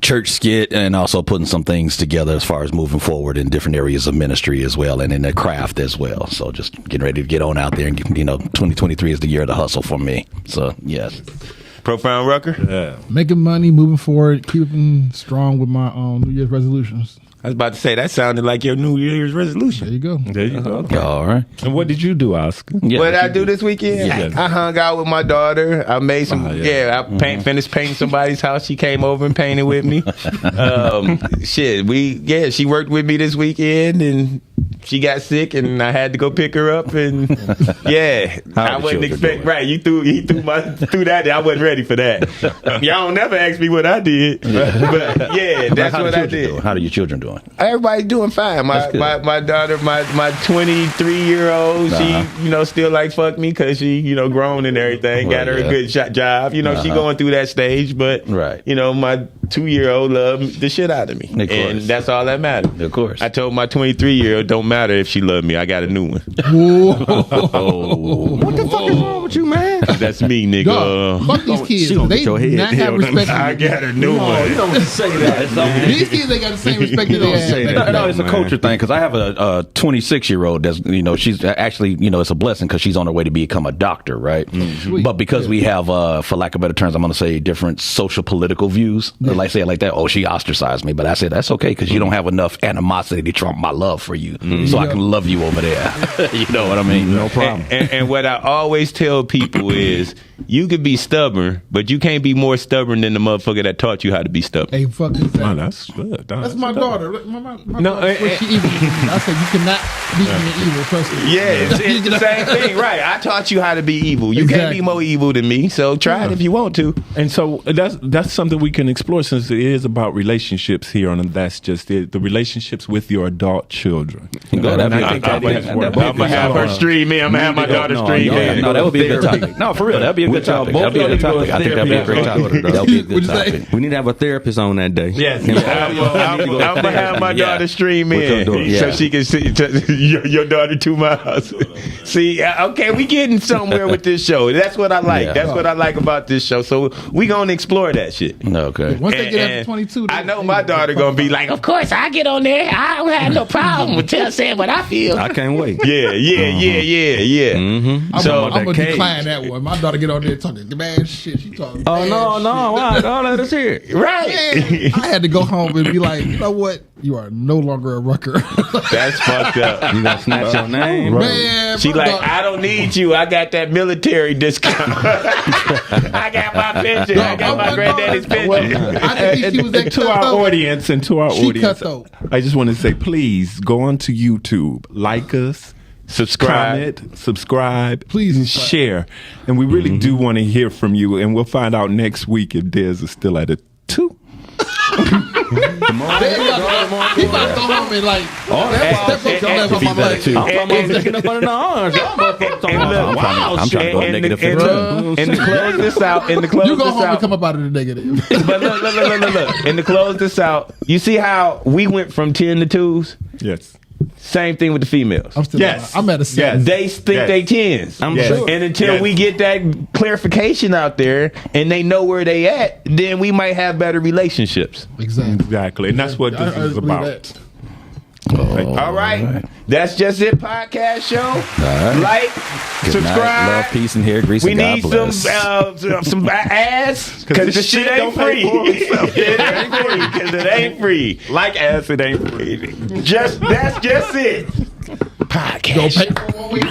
church skit, and also putting some things together as far as moving forward in different areas of ministry as well and in the craft as well. So just getting ready to get on out there and, 2023 is the year of the hustle for me. So, yes. Profound Rucker? Yeah. Making money, moving forward, keeping strong with my New Year's resolutions. I was about to say, that sounded like your New Year's There resolution. you go. There you go. All right. And what did you do, Oscar? Yeah, What did I do this weekend? Yeah. I hung out with my daughter. I made some. I finished painting somebody's house. She came over and painted with me. She worked with me this weekend, and she got sick, and I had to go pick her up. And I the wasn't children expect. doing? Right, he threw that. I wasn't ready for that. Y'all don't never ask me what I did, but that's How what the I children did. doing? How are your children doing? Everybody's doing fine. My good. my daughter, my 23-year-old, she still like fuck me because she grown and everything. Got her yeah. a good job. She going through that stage, but Right. my 2-year-old love the shit out of me, Of course. and that's all that matters. Of course. I told my 23-year-old, don't matter if she love me. I got a new one. Whoa. What the fuck is wrong with you, man? That's me, nigga. Dog, fuck these kids. she gonna They get your head not have held. respect. I got a new one. You don't say that. These kids ain't got the same respect that they say had. that. No, it's a man. culture thing because I have a 26-year-old that's she's actually it's a blessing because she's on her way to become a doctor, right? Sweet. But because we have for lack of better terms, I'm going to say different social political views. Like say it like that. Oh, she ostracized me, but I said that's okay because you don't have enough animosity to trump my love for you, so I can love you over there. You know what I mean? No problem. And what I always tell people is, you could be stubborn, but you can't be more stubborn than the motherfucker that taught you how to be stubborn. Hey, fuck this. Oh, that's good. That's my daughter. My No, daughter, she evil. I said you cannot beat me in evil. Trust me. Yeah, it's the same thing, right? I taught you how to be evil. You can't Exactly. be more evil than me, so try it if you want to. And so that's something we can explore since it is about relationships here, and that's just it. The relationships with your adult children. that'd And be- I think that is that'd what be a I'm gonna have her stream me. I'm gonna have my daughter stream me. No, that would be a good topic. No, for real, that'd be a good topic. That'd be a good topic. I think that'd be a great topic. That'd be a good What'd you say? topic. We need to have a therapist on that day. Yes. I'm gonna have my daughter stream With your daughter, in so yeah. she can see your daughter to my house. See, okay, we getting somewhere with this show. That's what I like. Yeah. That's what I like about this show. So we gonna explore that shit. Okay. Once they get up to And 22, I know my daughter gonna be like, of course I get on there. I don't have no problem with saying what I feel. I can't wait. Yeah. Mm-hmm. I'm So gonna decline that one. My daughter get on there talking bad shit. She talking. Oh bad no, shit. why? Don't let us hear it. right. Man, I had to go home and be like, you know what? You are no longer a rucker. That's fucked up. You gonna snatch your name? Man, She my like, daughter- I don't need you. I got that military discount. I got my pension. I got my granddaddy's pension. I didn't think she was that To our cutthroat. audience and to our She audience, cutthroat. I just want to say, please go onto YouTube, like us, Subscribe. comment, subscribe, Please and subscribe. share. And we really do want to hear from you. And we'll find out next week if Dez is still at a 2. He about to go home and like, step up your level, my life. I'm sticking up under the arms. Y'all motherfuckers talking about wow I'm trying to go And negative to close this out, You go home and come up out of the negative. But look. And to close this out, you see how we went from 10 to 2s? Yes. Same thing with the females. I'm still. Yes. I'm at a 7. They think Yes. they 10s. I'm Yes. sure. And until Yes. we get that clarification out there and they know where they at, then we might have better relationships. Exactly. And that's what this is believe about. that. All right. That's Just It podcast show. right. Like, Good subscribe. night, love, peace, and hair grease. We and God need bless. some ads because this the shit shit ain't don't pay free. for itself. It ain't free because it ain't free. Like acid ain't free. That's just it. Podcast. Go pay for 1 week.